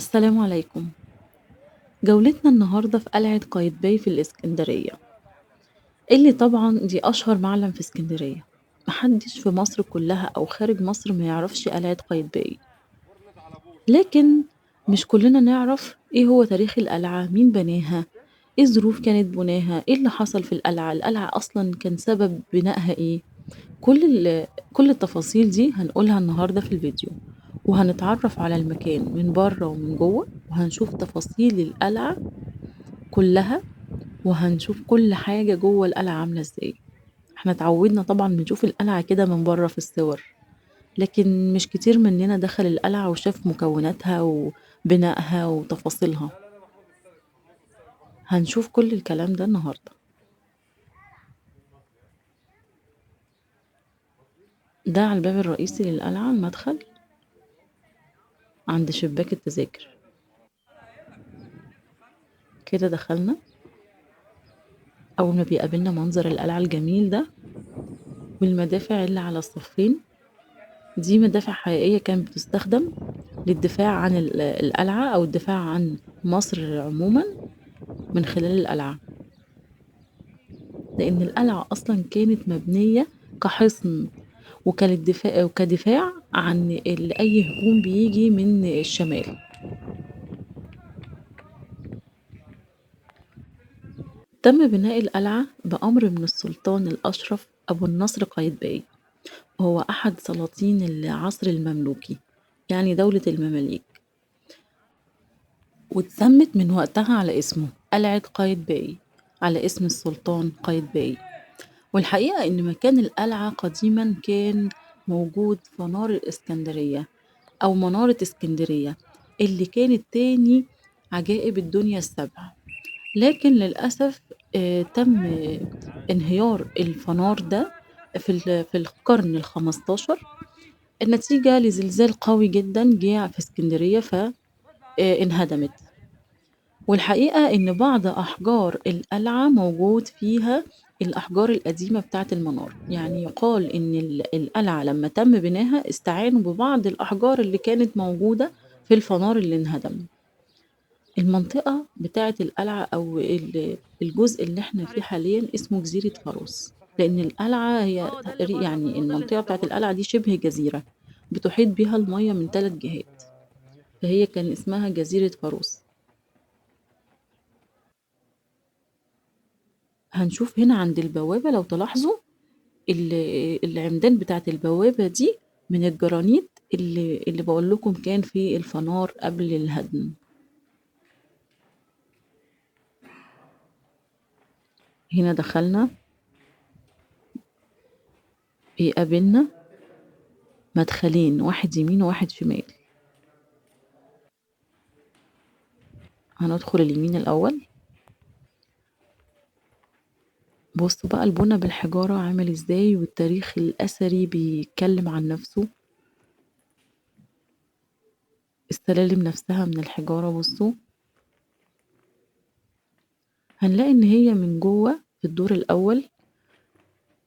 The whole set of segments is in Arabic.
السلام عليكم. جولتنا النهاردة في قلعة قايتباي في الإسكندرية، اللي طبعًا دي أشهر معلم في إسكندرية، ما حدش في مصر كلها أو خارج مصر ما يعرفش قلعة قايتباي، لكن مش كلنا نعرف إيه هو تاريخ القلعة، مين بناها، إيه الظروف كانت بناها، إيه اللي حصل في القلعة، القلعة أصلًا كان سبب بنائها إيه، كل التفاصيل دي هنقولها النهاردة في الفيديو، وهنتعرف على المكان من برّه ومن جوّه، وهنشوف تفاصيل القلعة كلها، وهنشوف كل حاجة جوّه القلعة عاملة إزاي. إحنا اتعودنا طبعًا بنشوف القلعة كده من برّه في الصور، لكن مش كتير مننا دخل القلعة وشاف مكوناتها وبنائها وتفاصيلها. هنشوف كل الكلام ده النهارده. ده على الباب الرئيسي للقلعة المدخل عند شباك التذاكر. كده دخلنا، أول ما بيقابلنا منظر القلعة الجميل ده والمدافع اللي على الصفين، دي مدافع حقيقية كانت بتستخدم للدفاع عن القلعة أو الدفاع عن مصر عمومًا من خلال القلعة، لإن القلعة أصلًا كانت مبنية كحصن وكدفاع عن أي هجوم بييجي من الشمال. تم بناء القلعة بأمر من السلطان الأشرف أبو النصر قايتباي، وهو أحد سلاطين العصر المملوكي، يعني دولة المماليك، واتسمت من وقتها على اسمه، قلعة قايتباي، على اسم السلطان قايتباي. والحقيقة إن مكان القلعة قديمًا كان موجود فنار الإسكندرية أو منارة إسكندرية، اللي كانت تاني عجائب الدنيا ال7، لكن للأسف تم انهيار الفنار ده في القرن ال15 نتيجة لزلزال قوي جدًا جِه في إسكندرية انهدمت. والحقيقة إن بعض أحجار القلعة موجود فيها الأحجار القديمة بتاعة المنارة، يعني يُقال إن القلعة لمّا تم بناها استعانوا ببعض الأحجار اللي كانت موجودة في الفنار اللي انهدم. المنطقة بتاعة القلعة أو الجزء اللي إحنا فيه حاليًا اسمه جزيرة فاروس، لإن القلعة هي ده اللي باقول لك، يعني ده اللي المنطقة أنت بتاعة تاخدها. القلعة دي شِبه جزيرة، بتُحيط بيها المَيّة من 3 جهات، فهي كان اسمها جزيرة فاروس. هنشوف هنا عند البوابة لو تلاحظوا ال العمدان بتاعة البوابة دي من الجرانيت اللي باقول لكم كان في الفنار قبل الهدم. هنا دخلنا بيقابلنا مدخلين، واحد يمين وواحد شمال. هندخل اليمين الأول. بصوا بقى البنا بالحجارة عامل ازاي والتاريخ الأثري بيتكلم عن نفسه. السلالم نفسها من الحجارة بصوا. هنلاقي إن هي من جوه في الدور الأول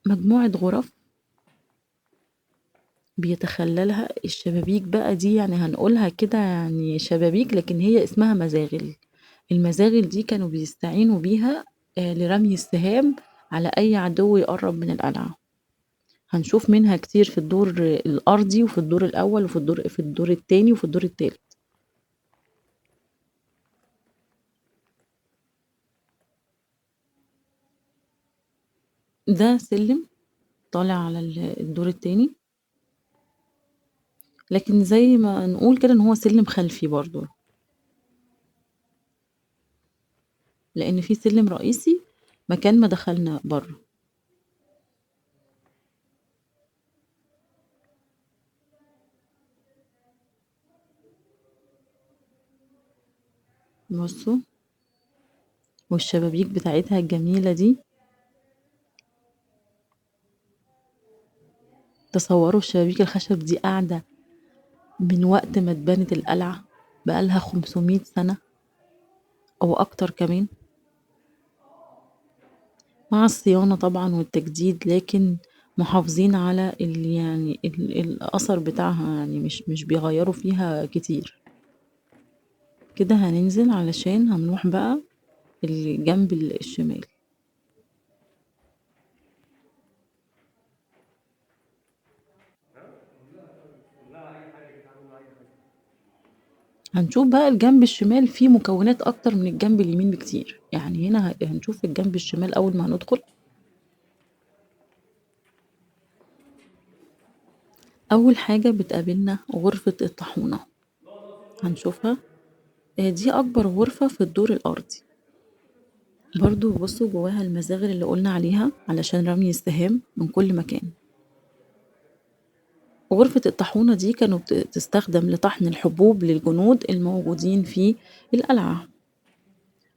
مجموعة غرف بيتخللها الشبابيك بقى دي، يعني هنقولها كده يعني شبابيك، لكن هي اسمها مزاغل. المزاغل دي كانوا بيستعينوا بيها لرمي السهام على أي عدو يقرب من القلعة. هنشوف منها كتير في الدور الأرضي وفي الدور الأول وفي الدور التاني وفي الدور التالت. ده سلم طالع على الدور التاني، لكن زي ما نقول كده إن هو سلم خلفي برضه، لإن في سلم رئيسي مكان ما دخلنا برّه. بصوا والشبابيك بتاعتها الجميلة دي، تصوروا الشبابيك الخشب دي قاعدة من وقت ما اتبنت القلعة، بقى لها 500 سنة أو أكتر كمان، مع الصيانة طبعًا والتجديد، لكن محافظين على الأثر بتاعها، يعني مش بيغيّروا فيها كتير. كده هننزل علشان هنروح بقى الجنب الشمال. هنشوف بقى الجنب الشمال فيه مكونات أكتر من الجنب اليمين بكتير، يعني هنا هنشوف الجنب الشمال أول ما هندخل. أول حاجة بتقابلنا غرفة الطاحونة، هنشوفها. دي أكبر غرفة في الدور الأرضي. برضه بصوا جواها المزاغل اللي قلنا عليها علشان رمي السهام من كل مكان. وغرفة الطاحونة دي كانوا تستخدم لطحن الحبوب للجنود الموجودين في القلعة،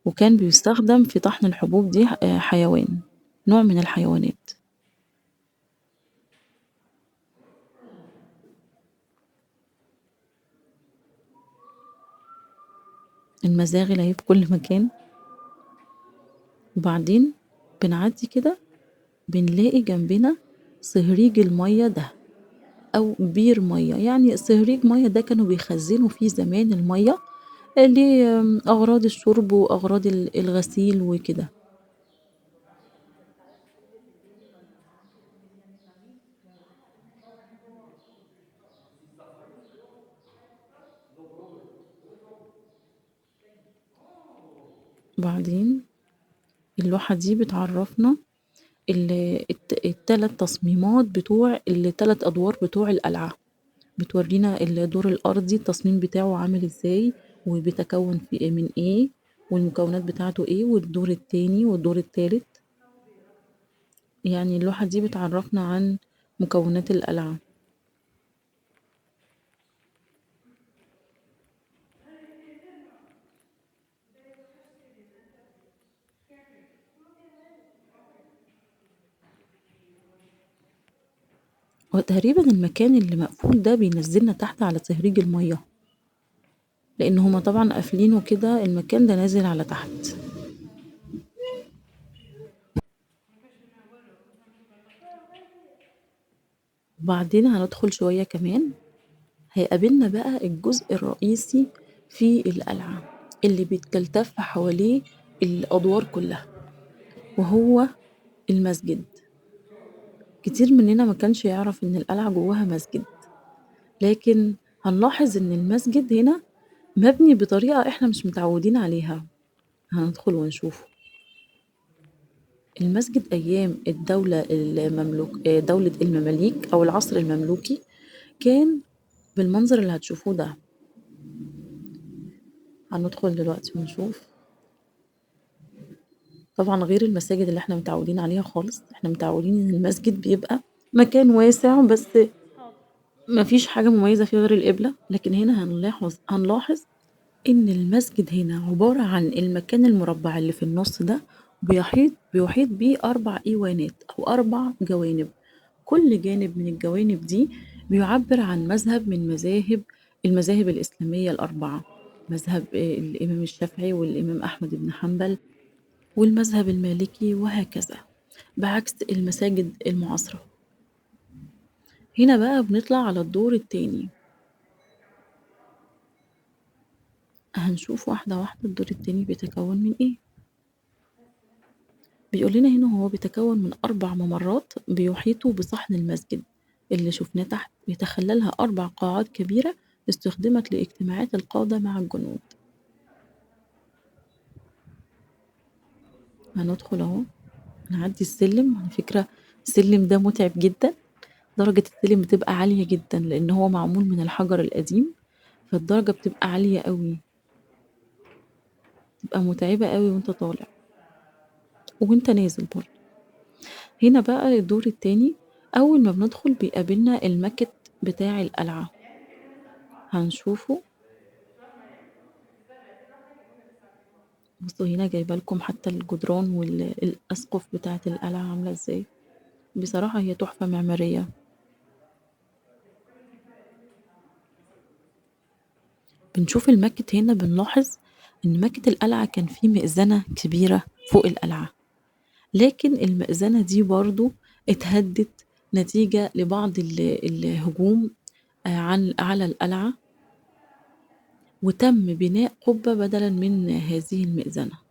وكان بيستخدم في طحن الحبوب دي حيوان، نوع من الحيوانات. المزاغل اهي في كل مكان. وبعدين بنعدي كده بنلاقي جنبنا صهريج المية ده أو بير مية، يعني صهريج مية ده كانوا بيخزنوا فيه زمان المية لأغراض الشرب وأغراض الغسيل وكده. بعدين اللوحة دي بتعرفنا التلات تصميمات بتوع التلات أدوار بتوع القلعة، بتورينا الدور الأرضي التصميم بتاعه عامل ازاي وبيتكون في من ايه والمكونات بتاعته ايه، والدور التاني والدور التالت. يعني اللوحة دي بتعرفنا عن مكونات القلعة. وتقريبا المكان اللي مقفول ده بينزلنا تحت على تهريج المية، لأن هما طبعا قافلينه كده، المكان ده نازل على تحت. وبعدين هندخل شوية كمان، هيقابلنا بقى الجزء الرئيسي في القلعة اللي بيتكلتف حواليه الأدوار كلها، وهو المسجد. كتير مننا ما كانش يعرف إن القلعة جواها مسجد، لكن هنلاحظ إن المسجد هنا مبني بطريقة إحنا مش متعودين عليها. هندخل ونشوفه. المسجد أيام الدولة المملوك دولة المماليك أو العصر المملوكي كان بالمنظر اللي هتشوفوه ده. هندخل دلوقتي ونشوف. طبعا غير المساجد اللي احنا متعودين عليها خالص، احنا متعودين ان المسجد بيبقى مكان واسع بس مفيش حاجة مميزة فيه غير القبلة، لكن هنا هنلاحظ إن المسجد هنا عبارة عن المكان المربع اللي في النص ده، بيحيط بيه 4 إيوانات أو 4 جوانب. كل جانب من الجوانب دي بيعبر عن مذهب من المذاهب الإسلامية ال4، مذهب الإمام الشافعي والإمام أحمد بن حنبل والمذهب المالكي وهكذا، بعكس المساجد المعاصرة. هنا بقى بنطلع على الدور التاني، هنشوف واحدة واحدة الدور التاني بيتكون من إيه. بيقول لنا هنا هو بيتكون من 4 ممرات بيحيطوا بصحن المسجد اللي شفناه تحت، بيتخللها 4 قاعات كبيرة استخدمت لاجتماعات القادة مع الجنود. هندخل اهو، نعدي السلم. على فكرة السلم ده متعب جدا، درجة السلم بتبقى عالية جدا لأن هو معمول من الحجر القديم، فالدرجة بتبقى عالية قوي، بتبقى متعبة قوي وانت طالع وانت نازل برضه. هنا بقى الدور التاني، أول ما بندخل بيقابلنا الماكت بتاع القلعة، هنشوفه. بصوا هنا جايبه لكم حتى الجدران والأسقف بتاعة القلعة عاملة ازاي، بصراحة هي تحفة معمارية. بنشوف الماكت هنا، بنلاحظ إن ماكت القلعة كان فيه مئذنة كبيرة فوق القلعة، لكن المئذنة دي برضو اتهدت نتيجة لبعض الهجوم على القلعة. وتم بناء قبة بدلا من هذه المئذنة.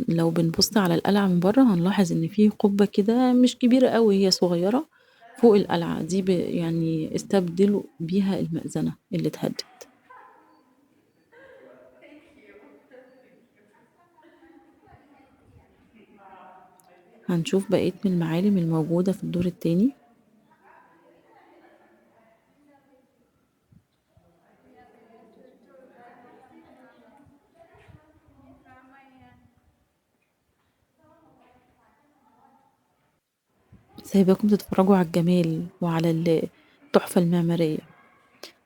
لو بنبص على القلعة من بره هنلاحظ إن في قبة كده مش كبيرة قوي، هي صغيرة فوق القلعة دي، يعني استبدلوا بيها المئذنة اللي اتهدت. Thank you. Thank you. هنشوف بقية من المعالم الموجودة في الدور التاني. سايباكم تتفرجوا على الجمال وعلى التحفة المعمارية.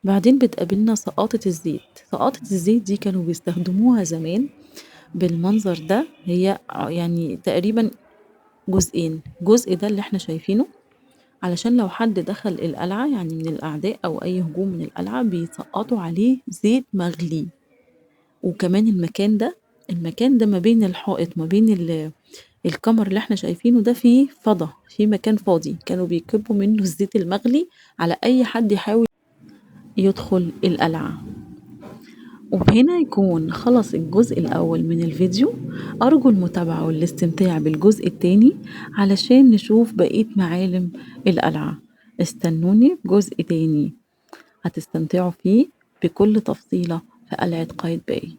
بعدين بتقابلنا سقاطة الزيت. سقاطة الزيت دي كانوا بيستخدموها زمان بالمنظر ده، هي يعني تقريبا جزئين، جزء ده اللي احنا شايفينه علشان لو حد دخل القلعة يعني من الأعداء أو أي هجوم من القلعة بيسقطوا عليه زيت مغلي. وكمان المكان ده ما بين الحائط ما بين الكمر اللي احنا شايفينه ده فيه فضا، فيه مكان فاضي كانوا بيكبوا منه الزيت المغلي على أي حد يحاول يدخل القلعة. وبهنا يكون خلص الجزء الأول من الفيديو. أرجو المتابعة والاستمتاع بالجزء التاني علشان نشوف بقية معالم القلعة. استنوني بجزء تاني هتستمتعوا فيه بكل تفصيلة في قلعة قايتباي.